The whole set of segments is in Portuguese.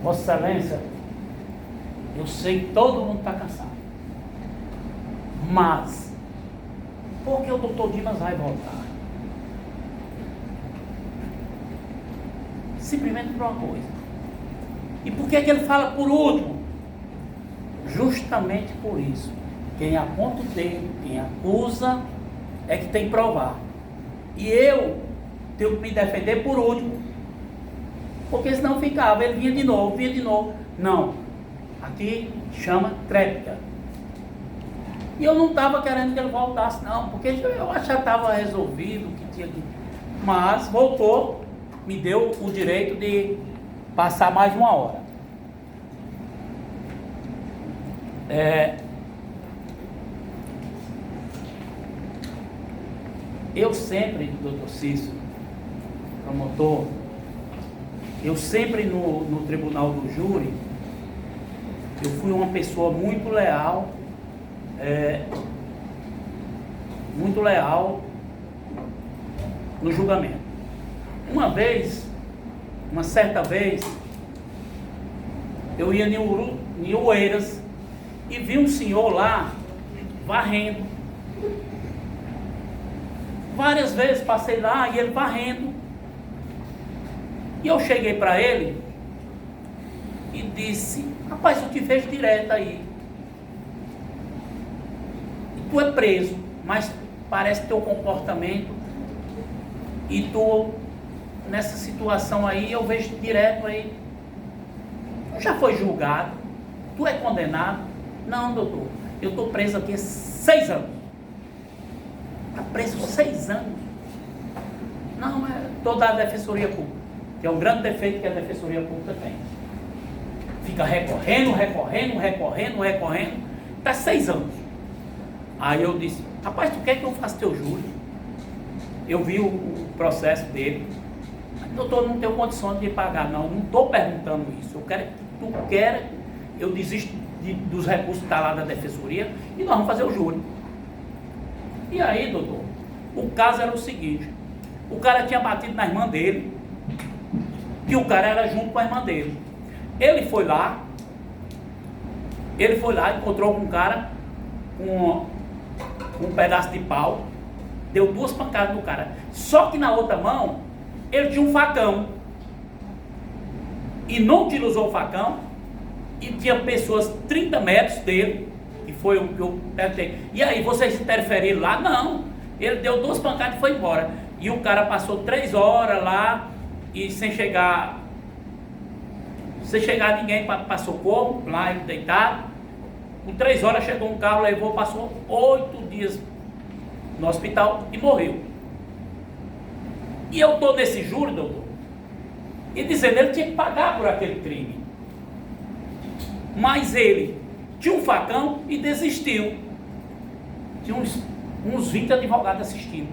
Vossa Excelência, eu sei que todo mundo está cansado. Mas, por que o doutor Dimas vai voltar? Simplesmente por uma coisa. E por que ele fala por último? Justamente por isso. Quem aponta o dedo, quem acusa, é que tem que provar. E eu tenho que me defender por último. Porque senão ficava, ele vinha de novo. Não. Aqui chama tréplica. E eu não estava querendo que ele voltasse, não. Porque eu acho que já estava resolvido, que tinha que... Mas voltou, me deu o direito de passar mais uma hora. Eu sempre, doutor Cícero, promotor, eu sempre no tribunal do júri, eu fui uma pessoa muito leal no julgamento. Uma certa vez, eu ia em Oeiras e vi um senhor lá varrendo. Várias vezes passei lá e ele varrendo. E eu cheguei para ele e disse: rapaz, eu te vejo direto aí. E tu é preso, mas parece teu comportamento e tu, nessa situação aí, eu vejo direto aí. Tu já foi julgado? Tu é condenado? Não, doutor, eu estou preso aqui há 6 anos. Está preso 6 anos. Não, é toda a defensoria pública, que é um grande defeito que a defensoria pública tem. Fica recorrendo. Está 6 anos. Aí eu disse: rapaz, tu quer que eu faça teu júri? Eu vi o processo dele. Doutor, não tenho condições de pagar, não estou perguntando isso. Eu quero que tu queira, eu desisto dos recursos que está lá da defensoria e nós vamos fazer o júri. E aí, doutor, o caso era o seguinte: o cara tinha batido na irmã dele, que o cara era junto com a irmã dele. Ele foi lá, encontrou com um cara com um pedaço de pau, deu 2 pancadas no cara. Só que na outra mão, ele tinha um facão. E não utilizou o facão, e tinha pessoas 30 metros dele, que foi o que eu perguntei: e aí, vocês interferiram lá? Não. Ele deu 2 pancadas e foi embora. E o cara passou 3 horas lá, e sem chegar ninguém para socorro, lá ele deitado. Com 3 horas chegou um carro, levou, passou 8 dias no hospital e morreu. E eu estou nesse júri, doutor, e dizendo, ele tinha que pagar por aquele crime. Mas ele tinha um facão e desistiu. Tinha uns 20 advogados assistindo.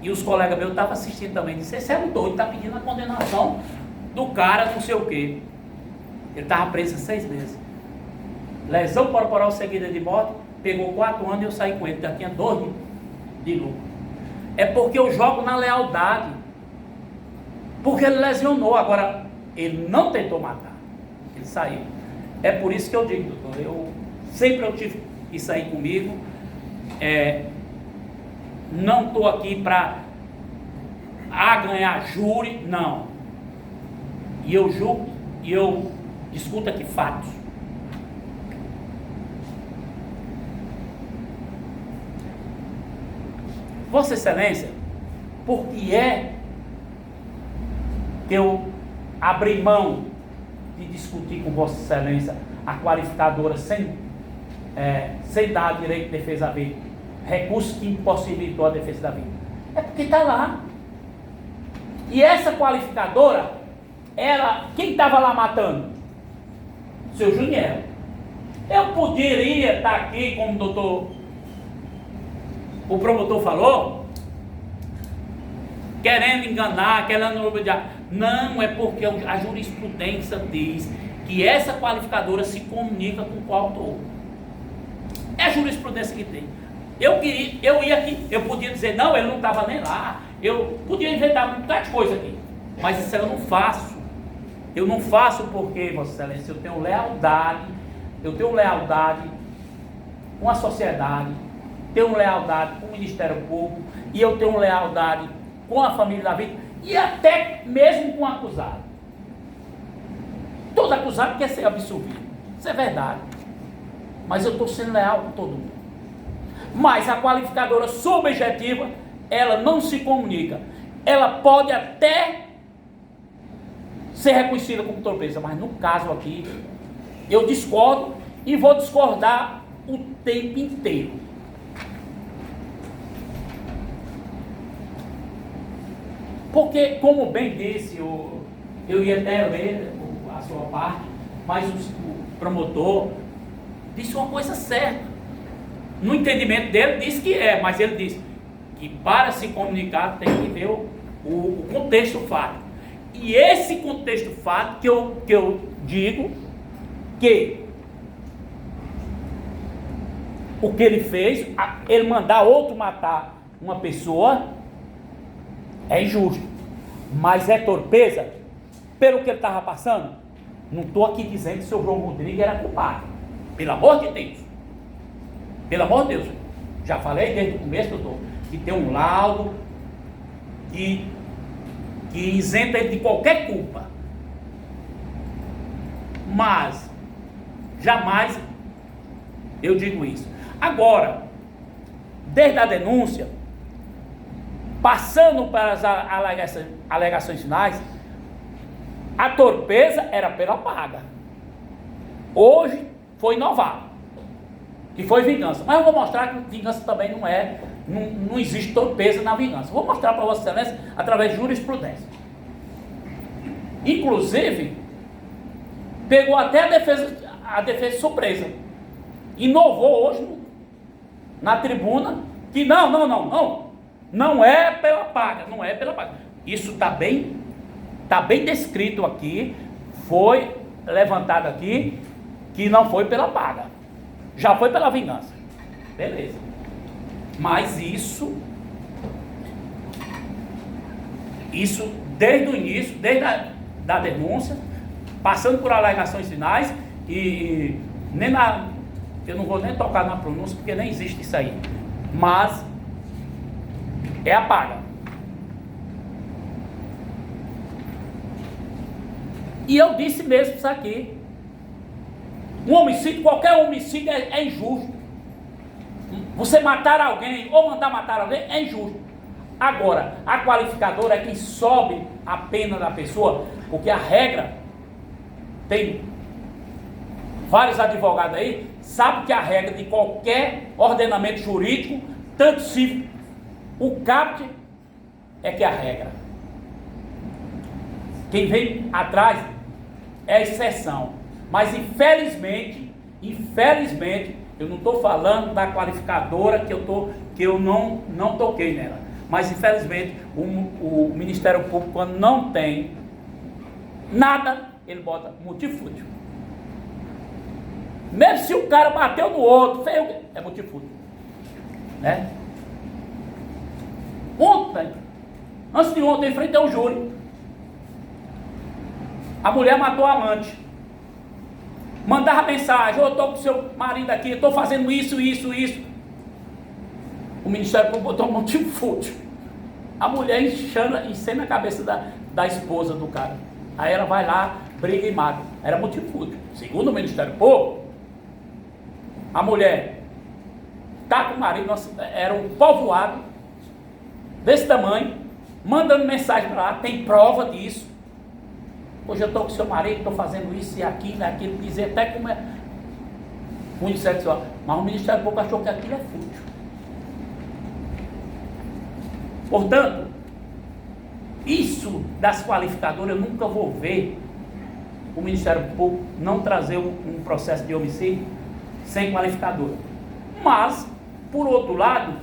E os colegas meus estavam assistindo também. Disse: esse é um doido, está pedindo a condenação do cara, não sei o quê. Ele estava preso há 6 meses. Lesão corporal seguida de morte, pegou 4 anos e eu saí com ele. Já tinha 2 de lucro. É porque eu jogo na lealdade. Porque ele lesionou. Agora, ele não tentou matar. Ele saiu. É por isso que eu digo, doutor, sempre eu tive isso aí comigo. Não estou aqui para ganhar júri, não. E eu julgo, e eu discuto aqui fatos. Vossa Excelência, por que é que eu abri mão de discutir com Vossa Excelência a qualificadora sem dar direito de defesa da vida, recurso que impossibilitou a defesa da vida? É porque está lá. E essa qualificadora, quem estava lá matando? Seu Juniel. Eu poderia estar aqui, como o promotor falou, querendo enganar, querendo obediar. Não, é porque a jurisprudência diz que essa qualificadora se comunica com o coautor. É a jurisprudência que tem. Eu ia aqui, eu podia dizer: não, ele não estava nem lá. Eu podia inventar muita coisa aqui. Mas isso eu não faço. Eu não faço porque, Vossa Excelência, eu tenho lealdade com a sociedade, tenho lealdade com o Ministério Público e eu tenho lealdade com a família da vítima e até mesmo com o acusado. Todo acusado quer ser absolvido, isso é verdade, mas eu estou sendo leal com todo mundo. Mas a qualificadora subjetiva, ela não se comunica, ela pode até ser reconhecida como torpeza, mas no caso aqui, eu discordo e vou discordar o tempo inteiro. Porque, como bem disse, eu ia até ler a sua parte, mas o promotor disse uma coisa certa. No entendimento dele, disse que mas ele disse que para se comunicar tem que ver o contexto fático. E esse contexto fático que eu digo que o que ele fez, ele mandar outro matar uma pessoa, é injusto, mas é torpeza pelo que ele estava passando. Não estou aqui dizendo que o seu João Rodrigues era culpado, pelo amor de Deus, pelo amor de Deus, já falei desde o começo, doutor, que tem um laudo que isenta ele de qualquer culpa, mas jamais eu digo isso. Agora, desde a denúncia, passando para as alegações finais, a torpeza era pela paga. Hoje foi inovado, que foi vingança. Mas eu vou mostrar que vingança também não existe torpeza na vingança. Vou mostrar para Vossa Excelência através de jurisprudência. Inclusive, pegou até a defesa surpresa. Inovou hoje na tribuna que não é pela paga, não é pela paga. Isso está bem descrito aqui, foi levantado aqui, que não foi pela paga, já foi pela vingança. Beleza. Mas isso desde o início, desde da denúncia, passando por alegações finais e eu não vou nem tocar na pronúncia porque nem existe isso aí, mas é a paga. E eu disse mesmo isso aqui, qualquer homicídio é injusto. Você matar alguém ou mandar matar alguém é injusto. Agora, a qualificadora é quem sobe a pena da pessoa, porque a regra, tem vários advogados aí, sabe que a regra de qualquer ordenamento jurídico, tanto civil, o caput é que é a regra. Quem vem atrás é a exceção. Mas infelizmente, eu não estou falando da qualificadora que eu não toquei nela. Mas infelizmente o Ministério Público, quando não tem nada, ele bota multifútil. Mesmo se o cara bateu no outro, é multifútil, né? Antes de ontem, em frente ao júri, a mulher matou a amante, mandava mensagem: eu estou com seu marido aqui, estou fazendo isso. O Ministério Público botou um multifútil. A mulher encena a cabeça da esposa do cara. Aí ela vai lá, briga e mata. Era multifútil. Segundo o Ministério Público, a mulher tá com o marido, era um povoado desse tamanho, mandando mensagem para lá, tem prova disso. Hoje eu estou com seu marido, estou fazendo isso e aquilo, dizer até como é muito sexual. Mas o Ministério Público achou que aquilo é fútil. Portanto, isso das qualificadoras, eu nunca vou ver o Ministério Público não trazer um processo de homicídio sem qualificadora. Mas, por outro lado,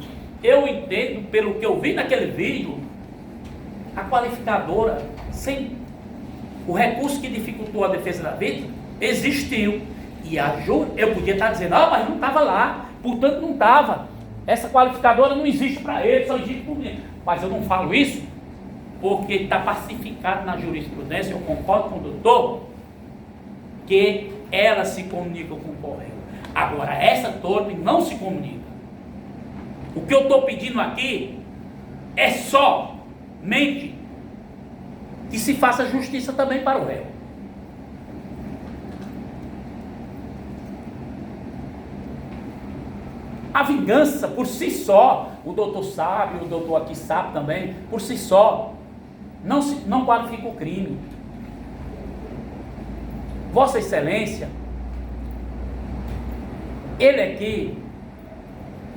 eu entendo, pelo que eu vi naquele vídeo, a qualificadora, sem o recurso que dificultou a defesa da vítima, existiu. E eu podia estar dizendo: mas não estava lá, portanto não estava. Essa qualificadora não existe para ele, só existe para mim. Mas eu não falo isso porque está pacificado na jurisprudência, eu concordo com o doutor, que ela se comunica com o correio. Agora, essa torpe não se comunica. O que eu estou pedindo aqui é somente que se faça justiça também para o réu. A vingança, por si só, o doutor sabe, o doutor aqui sabe também, por si só, não qualifica o crime. Vossa Excelência, ele aqui,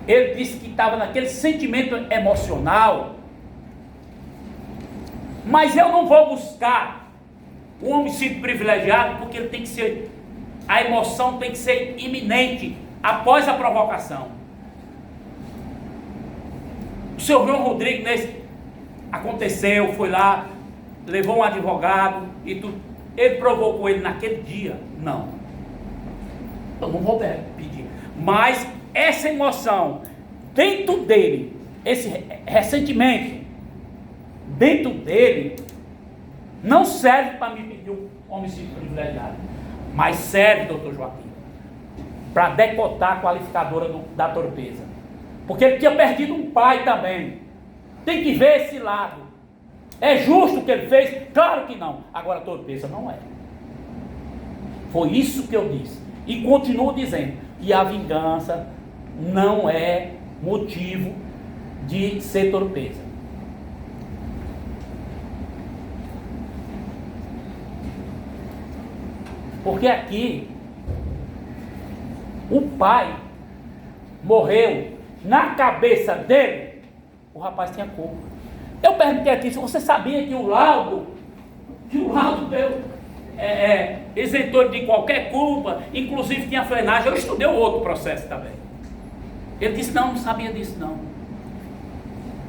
ele disse que estava naquele sentimento emocional, mas eu não vou buscar o homicídio privilegiado, porque ele tem que ser, a emoção tem que ser iminente, após a provocação. O senhor João Rodrigues, aconteceu, foi lá, levou um advogado e tudo. Ele provocou ele naquele dia? Não. Eu não vou pedir. Mas essa emoção, dentro dele, esse ressentimento, dentro dele, não serve para me pedir um homicídio privilegiado. Mas serve, doutor Joaquim, para decotar a qualificadora da torpeza. Porque ele tinha perdido um pai também. Tem que ver esse lado. É justo o que ele fez? Claro que não. Agora, torpeza não é. Foi isso que eu disse. E continuo dizendo. E a vingança não é motivo de ser torpeza. Porque aqui, o pai morreu. Na cabeça dele, o rapaz tinha culpa. Eu perguntei aqui se você sabia que o laudo deu isentor de qualquer culpa, inclusive tinha frenagem. Eu estudei o outro processo também. Ele disse, não sabia disso não.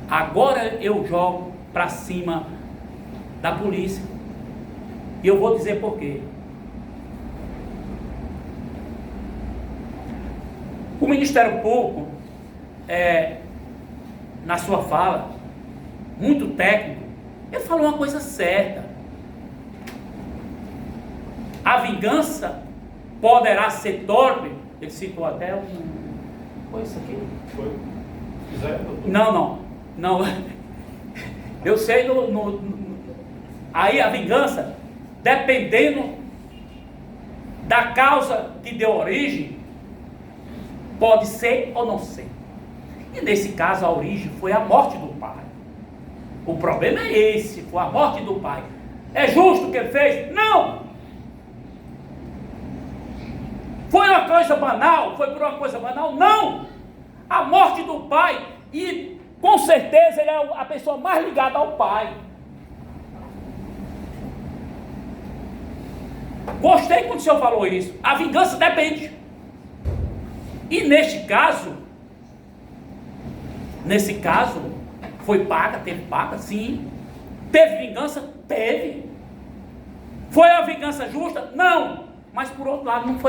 Agora eu jogo para cima da polícia. E eu vou dizer por quê. O Ministério Público, na sua fala, muito técnico, ele falou uma coisa certa. A vingança poderá ser torpe. Ele citou até foi isso aqui? Foi. Quiser, não. Eu sei aí a vingança, dependendo da causa que deu origem, pode ser ou não ser. E nesse caso a origem foi a morte do pai. O problema é esse, foi a morte do pai. É justo o que ele fez? Não! Foi uma coisa banal? Foi por uma coisa banal? Não! A morte do pai, e com certeza ele é a pessoa mais ligada ao pai. Gostei quando o senhor falou isso. A vingança depende. E nesse caso, foi paga, teve paga, sim. Teve vingança? Teve. Foi a vingança justa? Não. Mas por outro lado, não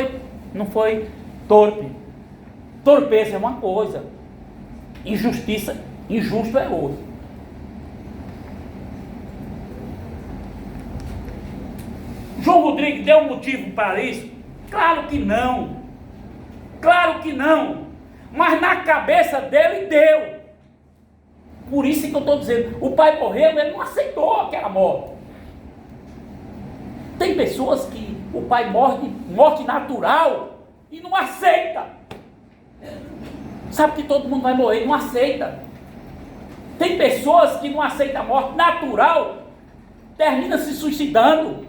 foi torpe. Torpeza é uma coisa. Injusto é outra. João Rodrigues deu um motivo para isso? Claro que não. Claro que não. Mas na cabeça dele deu. Por isso que eu estou dizendo, o pai morreu, ele não aceitou aquela morte. Tem pessoas que o pai morte natural e não aceita. Sabe que todo mundo vai morrer, não aceita. Tem pessoas que não aceitam a morte natural, termina se suicidando.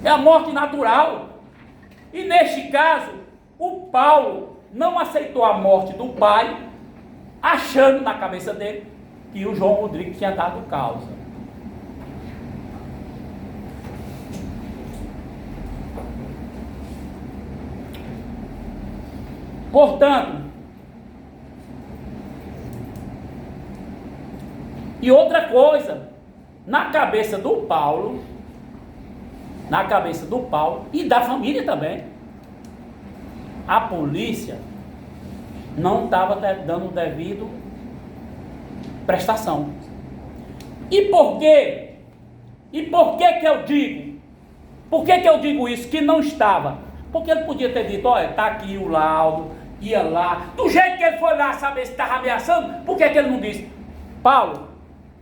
É a morte natural. E neste caso, o Paulo não aceitou a morte do pai, achando na cabeça dele que o João Rodrigues tinha dado causa. Portanto, e outra coisa, na cabeça do Paulo e da família também, a polícia não estava dando o devido prestação. E por quê? E por que que eu digo? Por que que eu digo isso? Que não estava. Porque ele podia ter dito, olha, está aqui o laudo, ia lá. Do jeito que ele foi lá saber se estava ameaçando, por que que ele não disse? Paulo,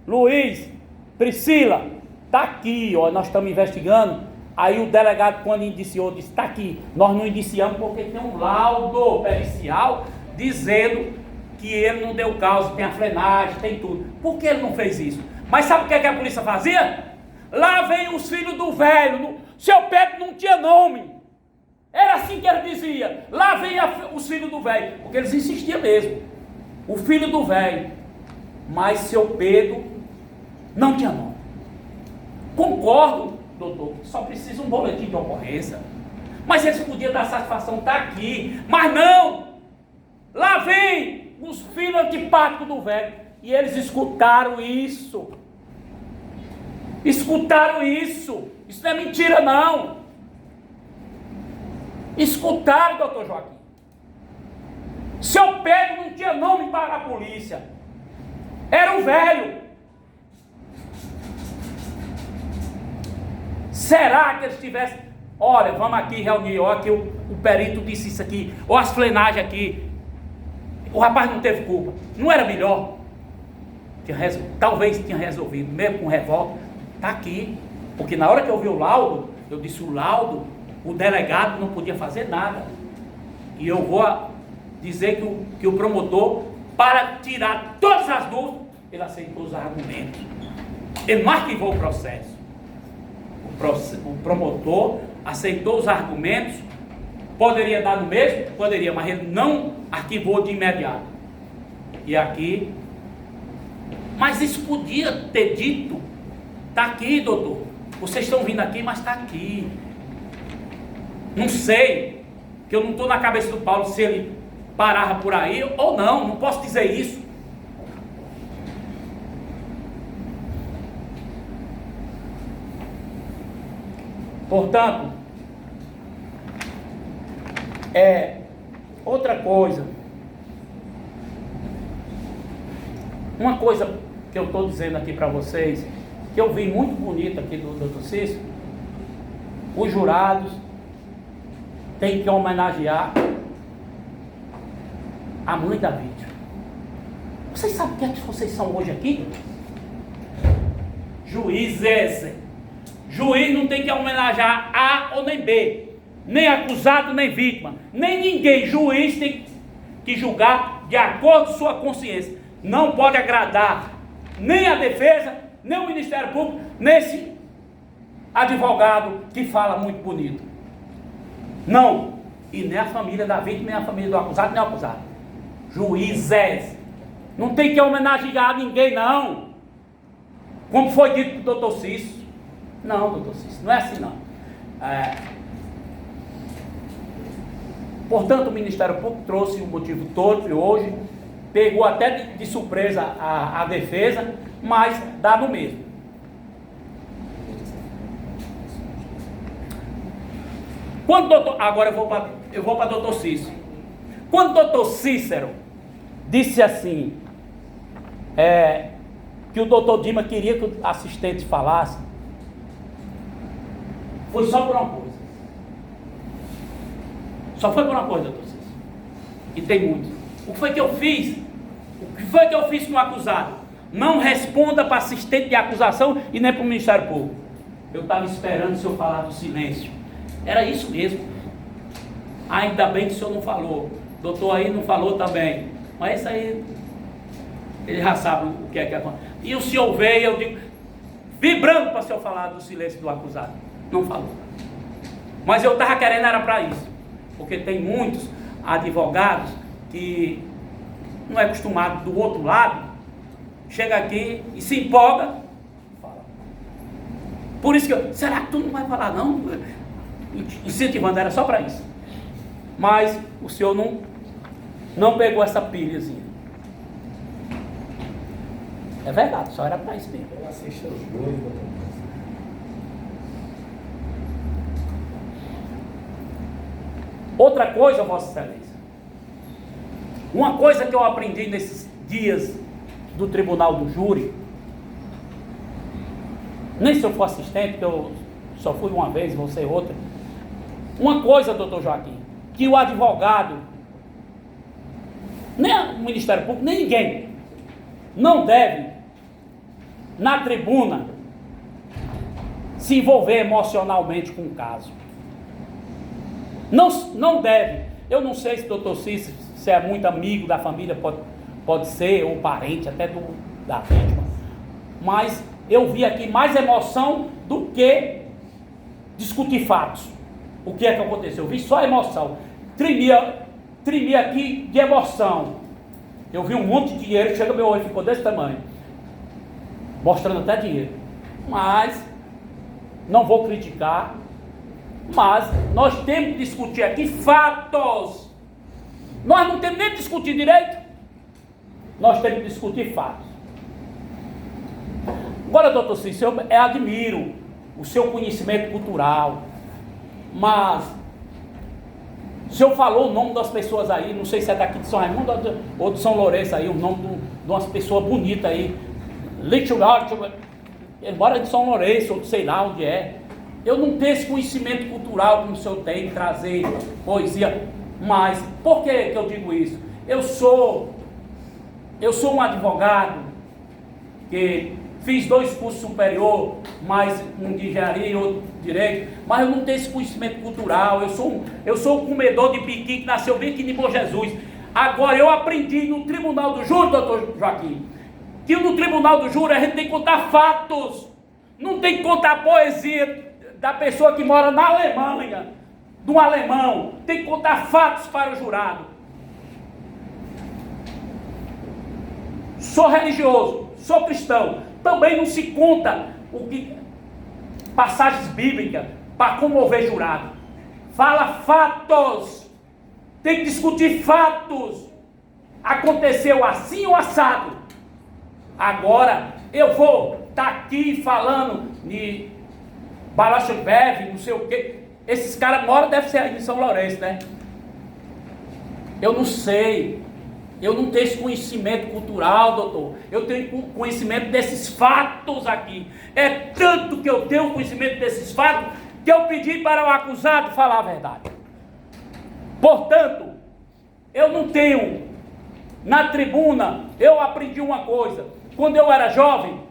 Luiz, Priscila, está aqui, ó, nós estamos investigando. Aí o delegado, quando indiciou, disse, está aqui. Nós não indiciamos porque tem um laudo pericial dizendo que ele não deu causa, tem a frenagem, tem tudo. Por que ele não fez isso? Mas sabe o que a polícia fazia? Lá vem os filhos do velho. Seu Pedro não tinha nome. Era assim que ele dizia. Lá vem os filhos do velho. Porque eles insistiam mesmo. O filho do velho. Mas seu Pedro não tinha nome. Concordo, doutor, só precisa um boletim de ocorrência. Mas eles podiam dar satisfação, está aqui. Mas não. Lá vem os filhos antipáticos do velho. E eles escutaram isso. Escutaram isso. Isso não é mentira, não. Escutaram, doutor Joaquim. Seu Pedro não tinha nome para a polícia. Era um velho. Será que eles tivessem... Olha, vamos aqui reunir. Olha que o perito disse isso aqui. Olha as plenagens aqui. O rapaz não teve culpa. Não era melhor? Talvez tinha resolvido, mesmo com revolta. Está aqui. Porque na hora que eu vi o laudo, eu disse o laudo, o delegado não podia fazer nada. E eu vou dizer que o promotor, para tirar todas as dúvidas, ele aceitou os argumentos. Ele não arquivou o processo. O promotor aceitou os argumentos. Poderia dar no mesmo? Poderia, mas ele não arquivou de imediato. E aqui... Mas isso podia ter dito. Está aqui, doutor. Vocês estão vindo aqui, mas está aqui. Não sei. Que eu não estou na cabeça do Paulo se ele parava por aí ou não. Não posso dizer isso. Portanto, outra coisa. Uma coisa que eu estou dizendo aqui para vocês, que eu vi muito bonito aqui do Dr. Cícero, os jurados têm que homenagear a mãe da vítima. Vocês sabem o que é que vocês são hoje aqui? Juízes. Juiz não tem que homenagear A ou nem B, nem acusado nem vítima, nem ninguém. Juiz tem que julgar de acordo com sua consciência. Não pode agradar nem a defesa, nem o Ministério Público, nesse advogado que fala muito bonito. Não. E nem a família da vítima, nem a família do acusado, nem o acusado. Juízes. Não tem que homenagear ninguém, não. Como foi dito para o doutor Cícero. Não, doutor Cícero, não é assim, não. Portanto, o Ministério Público trouxe o motivo todo e hoje pegou até de surpresa a defesa, mas dá no mesmo. Agora eu vou para o doutor Cícero. Quando o doutor Cícero disse assim, que o doutor Dima queria que o assistente falasse, foi só por uma coisa. Só foi por uma coisa, doutor Cícero. E tem muito. O que foi que eu fiz? O que foi que eu fiz com o acusado? Não responda para assistente de acusação e nem para o Ministério Público. Eu estava esperando o senhor falar do silêncio. Era isso mesmo. Ainda bem que o senhor não falou. O doutor aí não falou também. Mas isso aí, ele já sabe o que é que acontece. E o senhor veio, eu digo, vibrando para o senhor falar do silêncio do acusado. Não falou. Mas eu estava querendo era para isso. Porque tem muitos advogados que não é acostumado do outro lado, chega aqui e se empolga, fala. Por isso que eu, será que tu não vai falar não? Incentivando, era só para isso. Mas o senhor não pegou essa pilhazinha. É verdade, só era para isso mesmo. Eu assisto os dois, outra coisa, Vossa Excelência, uma coisa que eu aprendi nesses dias do tribunal do júri, nem se eu for assistente, que eu só fui uma vez, vou ser outra. Uma coisa, doutor Joaquim, que o advogado, nem o Ministério Público, nem ninguém, não deve, na tribuna, se envolver emocionalmente com o caso. Não deve. Eu não sei se o doutor Cícero, se é muito amigo da família, pode ser, ou parente até da vítima, mas eu vi aqui mais emoção do que discutir fatos. O que é que aconteceu? Eu vi só emoção. Tremia aqui de emoção. Eu vi um monte de dinheiro, chega meu olho, ficou desse tamanho, mostrando até dinheiro. Mas não vou criticar, mas nós temos que discutir aqui fatos. Nós não temos nem que discutir direito, nós temos que discutir fatos. Agora, doutor Cícero, eu admiro o seu conhecimento cultural, mas o senhor falou o nome das pessoas aí, não sei se é daqui de São Raimundo ou de São Lourenço aí, o nome de umas pessoas bonitas aí, embora de São Lourenço, ou sei lá onde é. Eu não tenho esse conhecimento cultural como o senhor tem, trazer poesia, mas por que eu digo isso? Eu sou um advogado que fiz 2 cursos superiores, mais um de engenharia e outro de direito, mas eu não tenho esse conhecimento cultural. Eu sou um comedor de piqui que nasceu bem aqui em Bom Jesus. Agora, eu aprendi no tribunal do júri, doutor Joaquim, que no tribunal do júri a gente tem que contar fatos, não tem que contar poesia da pessoa que mora na Alemanha, de um alemão. Tem que contar fatos para o jurado. Sou religioso, sou cristão, também não se conta passagens bíblicas para comover jurado. Fala fatos, tem que discutir fatos. Aconteceu assim ou assado. Agora eu vou estar aqui falando de Balachbev, não sei o quê. Esses caras moram, deve ser aí em São Lourenço, né? Eu não sei. Eu não tenho esse conhecimento cultural, doutor. Eu tenho conhecimento desses fatos aqui. É tanto que eu tenho conhecimento desses fatos que eu pedi para o acusado falar a verdade. Portanto, eu não tenho. Na tribuna, eu aprendi uma coisa. Quando eu era jovem,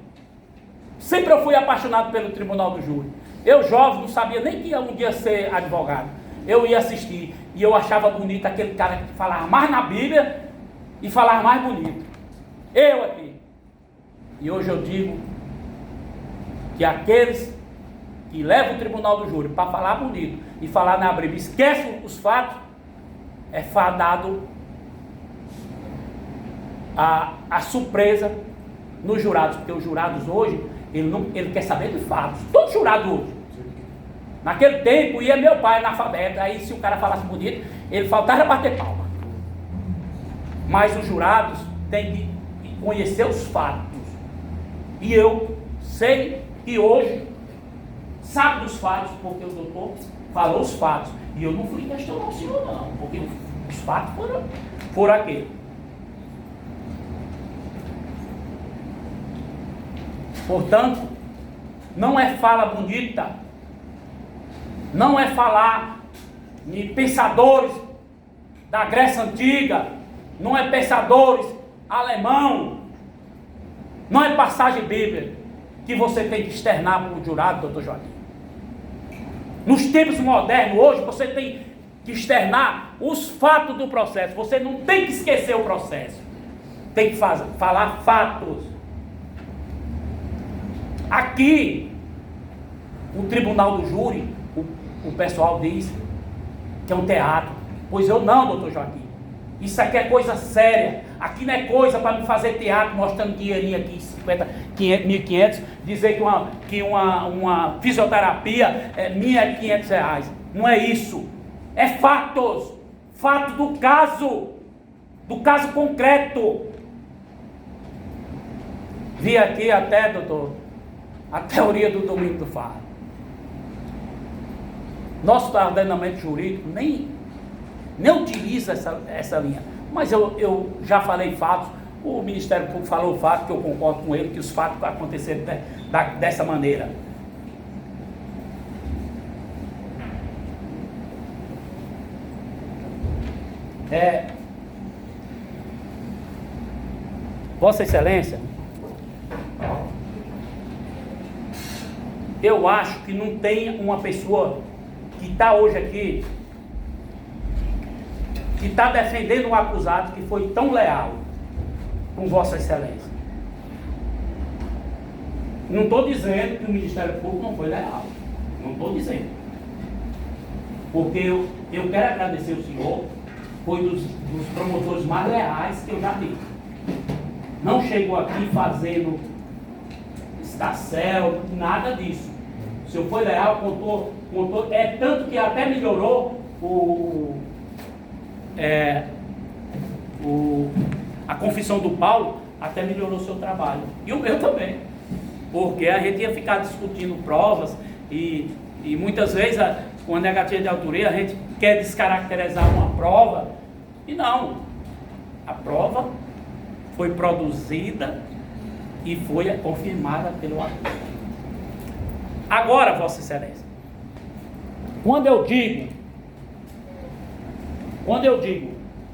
sempre eu fui apaixonado pelo tribunal do júri. Eu, jovem, não sabia nem que ia um dia ser advogado. Eu ia assistir e eu achava bonito aquele cara que falava mais na Bíblia e falava mais bonito. Eu aqui. E hoje eu digo que aqueles que levam o tribunal do júri para falar bonito e falar na Bíblia, esquecem os fatos, é fadado a surpresa nos jurados, porque os jurados hoje, ele quer saber de fatos. Todo jurado hoje. Naquele tempo ia meu pai analfabeto, aí se o cara falasse bonito, ele faltava bater palma. Mas os jurados têm que conhecer os fatos. E eu sei que hoje sabe dos fatos, porque o doutor falou os fatos. E eu não fui questionar o senhor não, porque os fatos foram aqueles. Portanto, não é fala bonita, não é falar de pensadores da Grécia Antiga, não é pensadores alemão, não é passagem bíblica que você tem que externar para o jurado, doutor Joaquim. Nos tempos modernos, hoje, você tem que externar os fatos do processo. Você não tem que esquecer o processo. Tem que falar fatos. Aqui, o tribunal do júri, o pessoal diz que é um teatro. Pois eu não, doutor Joaquim. Isso aqui é coisa séria. Aqui não é coisa para me fazer teatro, mostrando dinheirinho aqui, 1.500, dizer que uma fisioterapia minha é R$500. Não é isso. É fatos. Fato do caso concreto. Vi aqui até, doutor, a teoria do Domingos do Fato. Nosso ordenamento jurídico nem utiliza essa linha. Mas eu já falei fatos. O Ministério Público falou o fato, que eu concordo com ele, que os fatos aconteceram dessa maneira. Vossa Excelência, eu acho que não tem uma pessoa que está hoje aqui, que está defendendo um acusado que foi tão leal com Vossa Excelência. Não estou dizendo que o Ministério Público não foi leal. Não estou dizendo. Porque eu quero agradecer o senhor, foi dos promotores mais leais que eu já vi. Não chegou aqui fazendo escarcéu, nada disso. O senhor foi leal, contou, tanto que até melhorou a confissão do Paulo, até melhorou o seu trabalho. E o meu também. Porque a gente ia ficar discutindo provas e muitas vezes, com a negativa de autoria, a gente quer descaracterizar uma prova. E não. A prova foi produzida e foi confirmada pelo acusado. Agora, Vossa Excelência, quando eu digo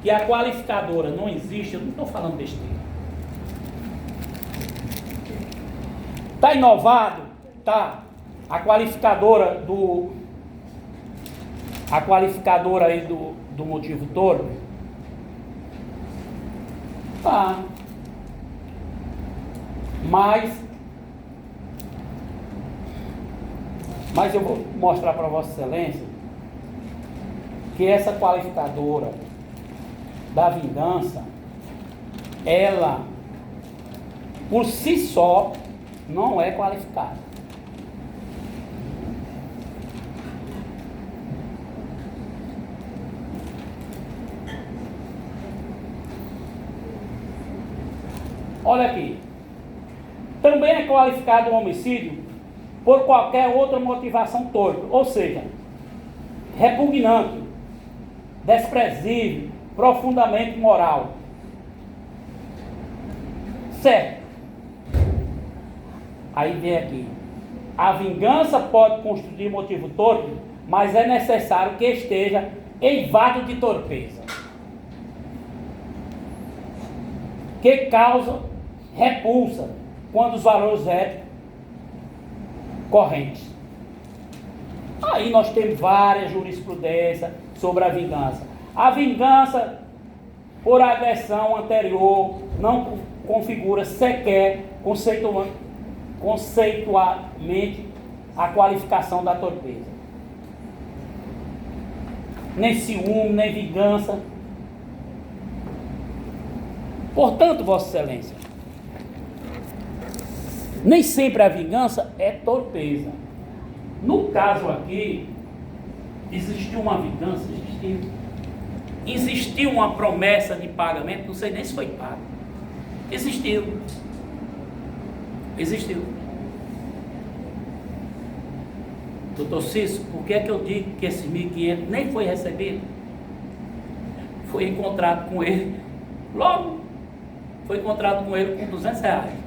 que a qualificadora não existe, eu não estou falando besteira. Está inovado? Tá. A qualificadora aí do motivo todo? Tá. Mas eu vou mostrar para Vossa Excelência que essa qualificadora da vingança, ela, por si só, não é qualificada. Olha aqui. Também é qualificado o homicídio por qualquer outra motivação torpe, ou seja, repugnante, desprezível, profundamente imoral. Certo. Aí vem aqui. A vingança pode constituir motivo torpe, mas é necessário que esteja eivado de torpeza, que causa repulsa quando os valores éticos correntes. Aí nós temos várias jurisprudências sobre a vingança. A vingança por agressão anterior não configura sequer conceitualmente a qualificação da torpeza. Nem ciúme, nem vingança. Portanto, Vossa Excelência, nem sempre a vingança é torpeza. No caso aqui, existiu uma vingança, existiu uma promessa de pagamento, não sei nem se foi pago. Existiu. Doutor Cícero, por que é que eu digo que esse 1.500 nem foi recebido? Foi encontrado com ele, logo, foi encontrado com ele com R$200.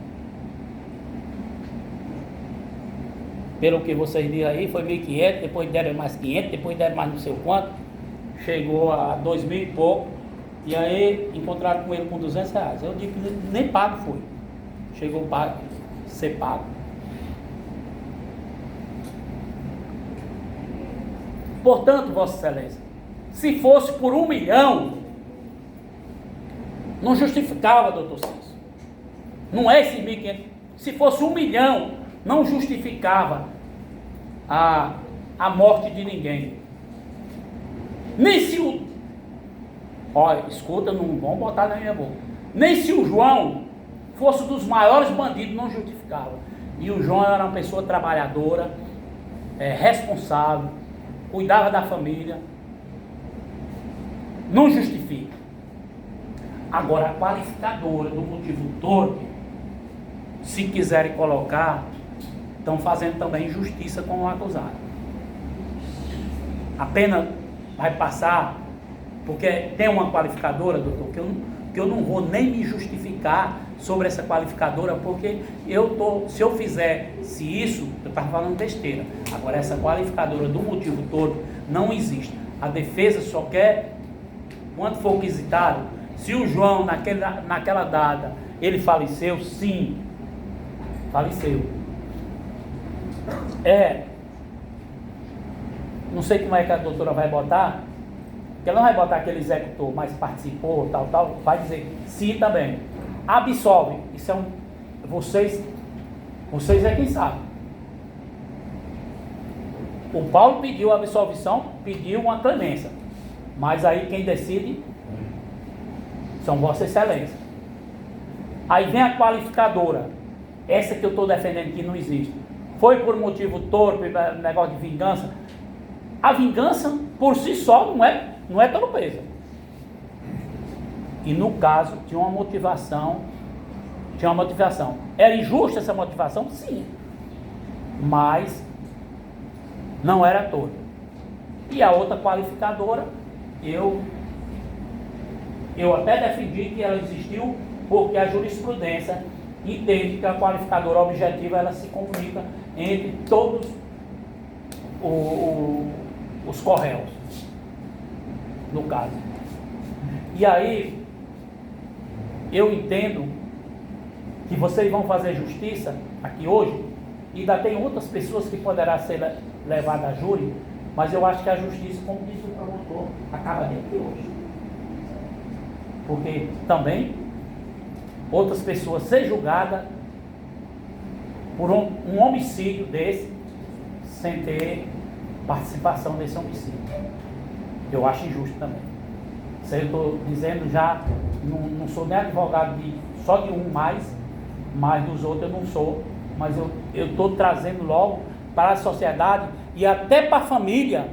Pelo que vocês viram aí, foi 1.500, depois deram mais 500, depois deram mais não sei o quanto, chegou a 2.000 e pouco, e aí encontraram com ele com R$200. Eu digo que nem pago foi, chegou a ser pago. Portanto, Vossa Excelência, se fosse por 1 milhão, não justificava, doutor Cícero. Não é esse 1.500. Se fosse 1 milhão, não justificava a morte de ninguém. Nem se o... Olha, escuta, não vão botar na minha boca. Nem se o João fosse dos maiores bandidos, não justificava. E o João era uma pessoa trabalhadora, responsável, cuidava da família. Não justifica. Agora, a qualificadora do motivo torpe, se quiserem colocar, estão fazendo também injustiça com o acusado. A pena vai passar, porque tem uma qualificadora, doutor, que que eu não vou nem me justificar sobre essa qualificadora, porque se eu fizesse isso, eu estava falando besteira. Agora, essa qualificadora do motivo todo não existe. A defesa só quer, quando for quesitado, se o João, naquela data, ele faleceu, sim, faleceu. Não sei como é que a doutora vai botar, porque ela não vai botar aquele executor, mas participou, tal, vai dizer sim também. Absolve, isso é vocês é quem sabe. O Paulo pediu a absolvição, pediu uma clemência, mas aí quem decide são Vossa Excelência. Aí vem a qualificadora, essa que eu estou defendendo que não existe. Foi por motivo torpe, negócio de vingança. A vingança por si só não é torpeza. E no caso tinha uma motivação. Era injusta essa motivação? Sim. Mas não era torpe. E a outra qualificadora, eu até defendi que ela existiu porque a jurisprudência entende que a qualificadora objetiva ela se comunica entre todos os corréus, no caso. E aí, eu entendo que vocês vão fazer justiça aqui hoje, e ainda tem outras pessoas que poderá ser levadas a júri, mas eu acho que a justiça, como diz o promotor, acaba dentro de hoje. Porque também outras pessoas ser julgadas por um homicídio desse, sem ter participação desse homicídio. Eu acho injusto também. Isso aí eu estou dizendo já, não sou nem advogado só de um mais dos outros eu não sou, mas eu estou trazendo logo para a sociedade e até para a família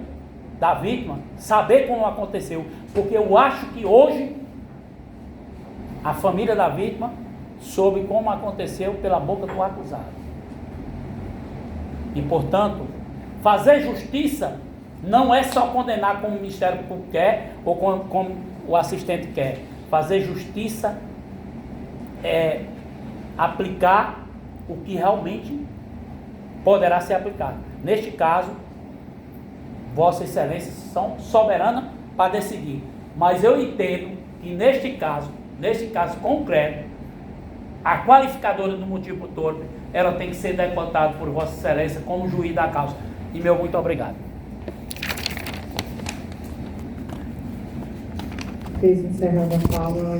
da vítima saber como aconteceu, porque eu acho que hoje a família da vítima soube como aconteceu pela boca do acusado. E, portanto, fazer justiça não é só condenar como o Ministério Público quer ou como o assistente quer. Fazer justiça é aplicar o que realmente poderá ser aplicado. Neste caso, Vossa Excelência são soberanas para decidir. Mas eu entendo que neste caso concreto, a qualificadora do motivo torpe, ela tem que ser decantada por Vossa Excelência como juiz da causa. E meu muito obrigado. Encerrando a fala.